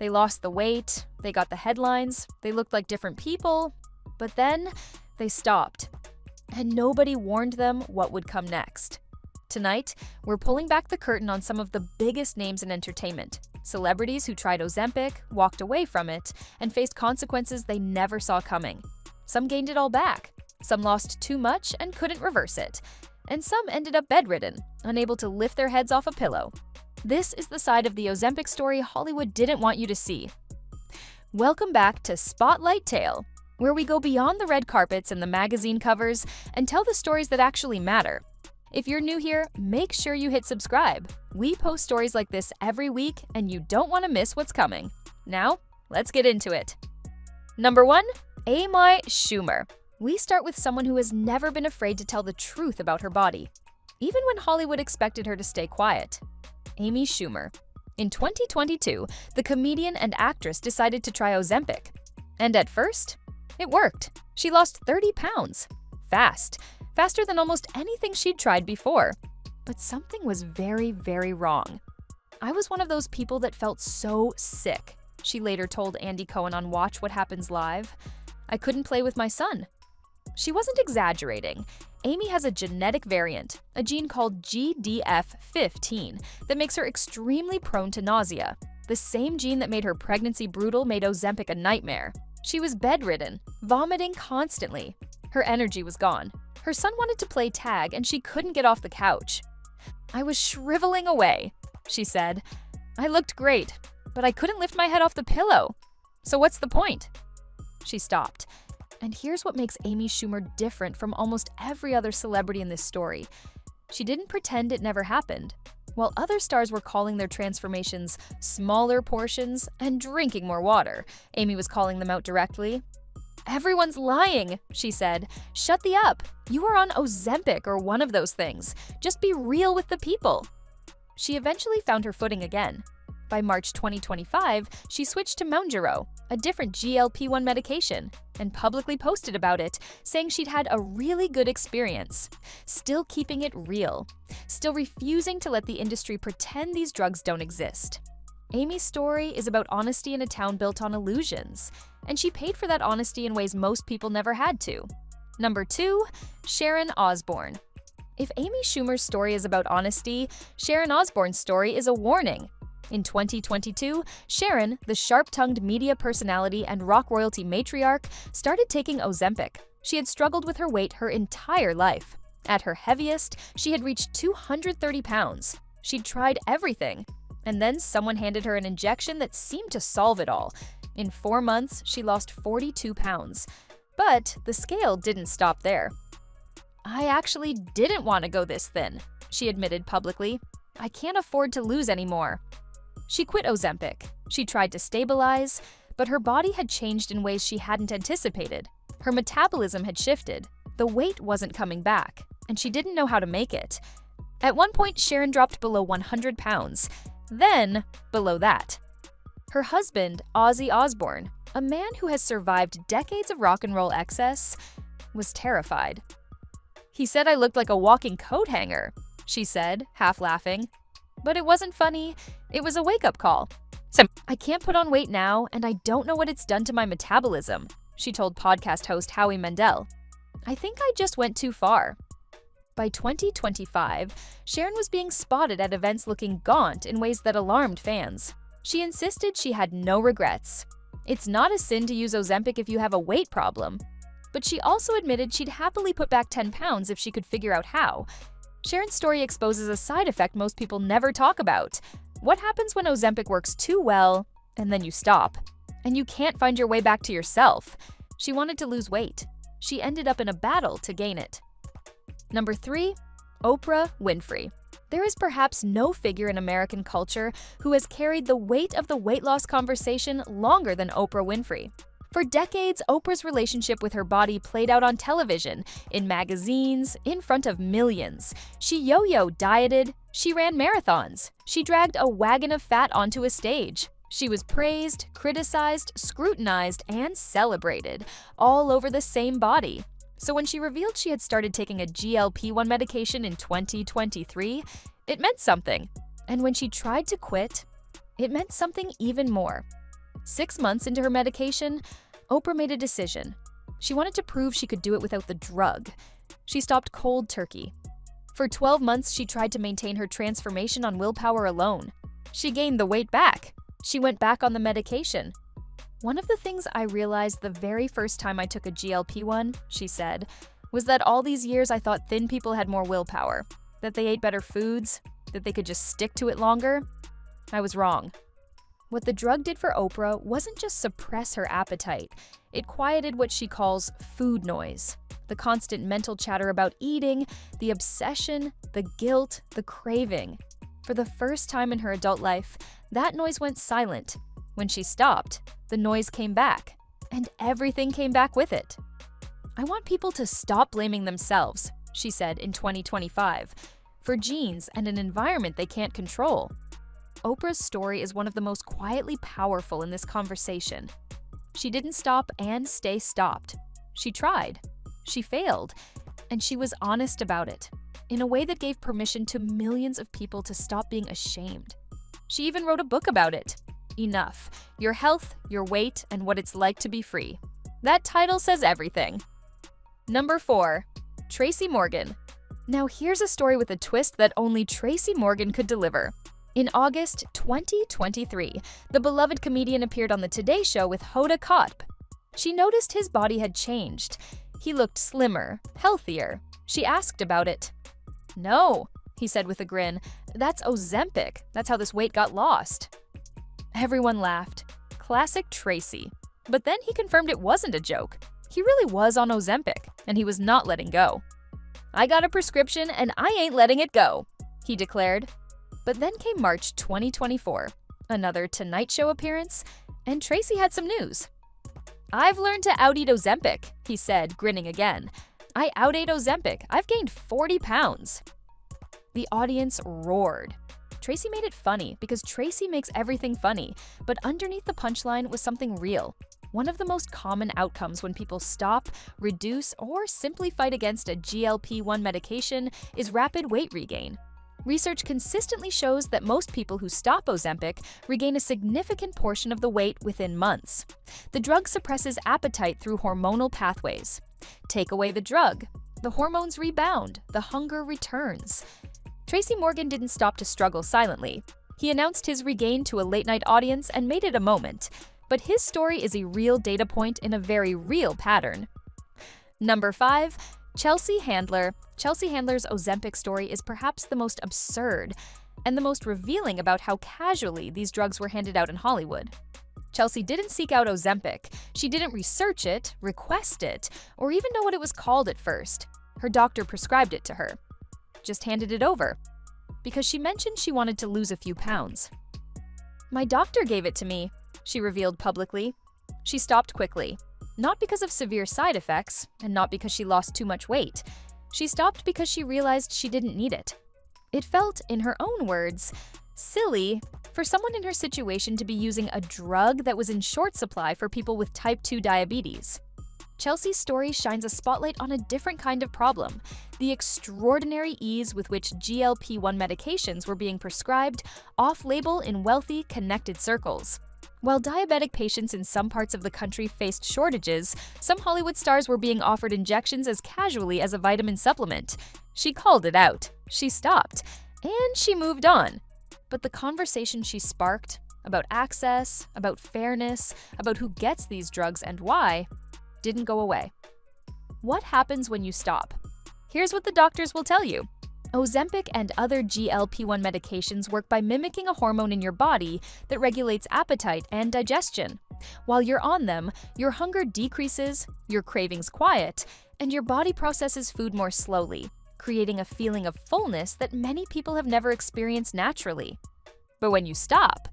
They lost the weight, they got the headlines, they looked like different people, but then they stopped. And nobody warned them what would come next. Tonight, we're pulling back the curtain on some of the biggest names in entertainment. Celebrities who tried Ozempic, walked away from it, and faced consequences they never saw coming. Some gained it all back. Some lost too much and couldn't reverse it. And some ended up bedridden, unable to lift their heads off a pillow. This is the side of the Ozempic story Hollywood didn't want you to see. Welcome back to Spotlight Tale, where we go beyond the red carpets and the magazine covers and tell the stories that actually matter. If you're new here, make sure you hit subscribe. We post stories like this every week, and you don't want to miss what's coming. Now, let's get into it. Number 1, Amy Schumer. We start with someone who has never been afraid to tell the truth about her body, even when Hollywood expected her to stay quiet. Amy Schumer. In 2022, the comedian and actress decided to try Ozempic. And at first, it worked. She lost 30 pounds. Fast. Faster than almost anything she'd tried before. But something was very, very wrong. I was one of those people that felt so sick, she later told Andy Cohen on Watch What Happens Live. I couldn't play with my son. She wasn't exaggerating. Amy has a genetic variant, a gene called GDF15, that makes her extremely prone to nausea. The same gene that made her pregnancy brutal made Ozempic a nightmare. She was bedridden, vomiting constantly. Her energy was gone. Her son wanted to play tag, and she couldn't get off the couch. I was shriveling away, she said. I looked great, but I couldn't lift my head off the pillow. So what's the point? She stopped. And here's what makes Amy Schumer different from almost every other celebrity in this story. She didn't pretend it never happened. While other stars were calling their transformations smaller portions and drinking more water, Amy was calling them out directly. Everyone's lying, she said. Shut the up. You are on Ozempic or one of those things. Just be real with the people. She eventually found her footing again. By March 2025, she switched to Mounjaro, a different GLP-1 medication, and publicly posted about it, saying she'd had a really good experience. Still keeping it real. Still refusing to let the industry pretend these drugs don't exist. Amy's story is about honesty in a town built on illusions, and she paid for that honesty in ways most people never had to. Number 2, Sharon Osbourne. If Amy Schumer's story is about honesty, Sharon Osbourne's story is a warning. In 2022, Sharon, the sharp-tongued media personality and rock royalty matriarch, started taking Ozempic. She had struggled with her weight her entire life. At her heaviest, she had reached 230 pounds. She'd tried everything. And then someone handed her an injection that seemed to solve it all. In 4 months, she lost 42 pounds. But the scale didn't stop there. I actually didn't want to go this thin, she admitted publicly. I can't afford to lose anymore. She quit Ozempic. She tried to stabilize, but her body had changed in ways she hadn't anticipated. Her metabolism had shifted. The weight wasn't coming back, and she didn't know how to make it. At one point, Sharon dropped below 100 pounds. Then, below that. Her husband, Ozzy Osbourne, a man who has survived decades of rock and roll excess, was terrified. He said I looked like a walking coat hanger, she said, half laughing. But it wasn't funny, it was a wake-up call. I can't put on weight now, and I don't know what it's done to my metabolism, she told podcast host Howie Mandel. I think I just went too far. By 2025, Sharon was being spotted at events looking gaunt in ways that alarmed fans. She insisted she had no regrets. It's not a sin to use Ozempic if you have a weight problem. But she also admitted she'd happily put back 10 pounds if she could figure out how. Sharon's story exposes a side effect most people never talk about. What happens when Ozempic works too well, and then you stop? And you can't find your way back to yourself. She wanted to lose weight. She ended up in a battle to gain it. Number 3, Oprah Winfrey. There is perhaps no figure in American culture who has carried the weight of the weight loss conversation longer than Oprah Winfrey. For decades, Oprah's relationship with her body played out on television, in magazines, in front of millions. She yo-yo dieted, she ran marathons, she dragged a wagon of fat onto a stage. She was praised, criticized, scrutinized, and celebrated, all over the same body. So when she revealed she had started taking a GLP-1 medication in 2023, it meant something. And when she tried to quit, it meant something even more. 6 months into her medication, Oprah made a decision. She wanted to prove she could do it without the drug. She stopped cold turkey. For 12 months, she tried to maintain her transformation on willpower alone. She gained the weight back. She went back on the medication. One of the things I realized the very first time I took a GLP-1, she said, was that all these years I thought thin people had more willpower, that they ate better foods, that they could just stick to it longer. I was wrong. What the drug did for Oprah wasn't just suppress her appetite. It quieted what she calls food noise. The constant mental chatter about eating, the obsession, the guilt, the craving. For the first time in her adult life, that noise went silent. When she stopped, the noise came back, and everything came back with it. I want people to stop blaming themselves, she said in 2025, for genes and an environment they can't control. Oprah's story is one of the most quietly powerful in this conversation. She didn't stop and stay stopped. She tried. She failed. And she was honest about it, in a way that gave permission to millions of people to stop being ashamed. She even wrote a book about it. Enough. Your health, your weight, and what it's like to be free. That title says everything. Number 4. Tracy Morgan. Now here's a story with a twist that only Tracy Morgan could deliver. In August 2023, the beloved comedian appeared on the Today Show with Hoda Kotb. She noticed his body had changed. He looked slimmer, healthier. She asked about it. "No," he said with a grin. "That's Ozempic. That's how this weight got lost." Everyone laughed. Classic Tracy. But then he confirmed it wasn't a joke. He really was on Ozempic, and he was not letting go. "I got a prescription, and I ain't letting it go," he declared. But then came March 2024, another Tonight Show appearance, and Tracy had some news. "I've learned to out-eat Ozempic," he said, grinning again. "I out-ate Ozempic. I've gained 40 pounds." The audience roared. Tracy made it funny because Tracy makes everything funny, but underneath the punchline was something real. One of the most common outcomes when people stop, reduce, or simply fight against a GLP-1 medication is rapid weight regain. Research consistently shows that most people who stop Ozempic regain a significant portion of the weight within months. The drug suppresses appetite through hormonal pathways. Take away the drug, the hormones rebound, the hunger returns. Tracy Morgan didn't stop to struggle silently. He announced his regain to a late-night audience and made it a moment. But his story is a real data point in a very real pattern. Number 5. Chelsea Handler. Chelsea Handler's Ozempic story is perhaps the most absurd and the most revealing about how casually these drugs were handed out in Hollywood. Chelsea didn't seek out Ozempic. She didn't research it, request it, or even know what it was called at first. Her doctor prescribed it to her. Just handed it over. Because she mentioned she wanted to lose a few pounds. "My doctor gave it to me," she revealed publicly. She stopped quickly. Not because of severe side effects, and not because she lost too much weight. She stopped because she realized she didn't need it. It felt, in her own words, silly for someone in her situation to be using a drug that was in short supply for people with type 2 diabetes. Chelsea's story shines a spotlight on a different kind of problem, the extraordinary ease with which GLP-1 medications were being prescribed off-label in wealthy, connected circles. While diabetic patients in some parts of the country faced shortages, some Hollywood stars were being offered injections as casually as a vitamin supplement. She called it out. She stopped. And she moved on. But the conversation she sparked about access, about fairness, about who gets these drugs and why, didn't go away. What happens when you stop? Here's what the doctors will tell you. Ozempic and other GLP-1 medications work by mimicking a hormone in your body that regulates appetite and digestion. While you're on them, your hunger decreases, your cravings quiet, and your body processes food more slowly, creating a feeling of fullness that many people have never experienced naturally. But when you stop,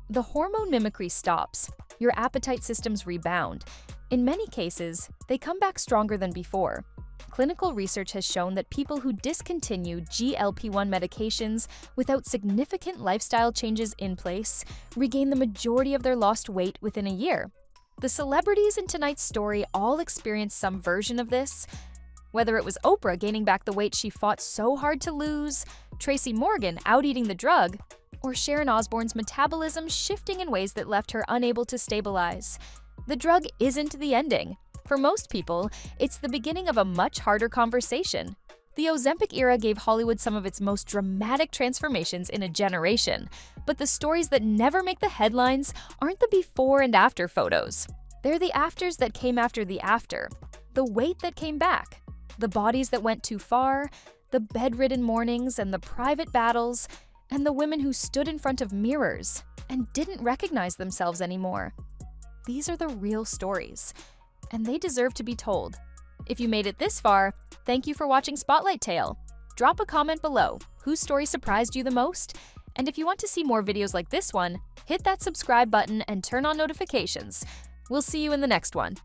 the hormone mimicry stops. Your appetite systems rebound. In many cases, they come back stronger than before. Clinical research has shown that people who discontinue GLP-1 medications without significant lifestyle changes in place regain the majority of their lost weight within a year. The celebrities in tonight's story all experienced some version of this. Whether it was Oprah gaining back the weight she fought so hard to lose, Tracy Morgan out-eating the drug, or Sharon Osbourne's metabolism shifting in ways that left her unable to stabilize. The drug isn't the ending. For most people, it's the beginning of a much harder conversation. The Ozempic era gave Hollywood some of its most dramatic transformations in a generation, but the stories that never make the headlines aren't the before and after photos. They're the afters that came after the after, the weight that came back, the bodies that went too far, the bedridden mornings and the private battles, and the women who stood in front of mirrors and didn't recognize themselves anymore. These are the real stories, and they deserve to be told. If you made it this far, thank you for watching Spotlight Tale. Drop a comment below whose story surprised you the most, and if you want to see more videos like this one, hit that subscribe button and turn on notifications. We'll see you in the next one.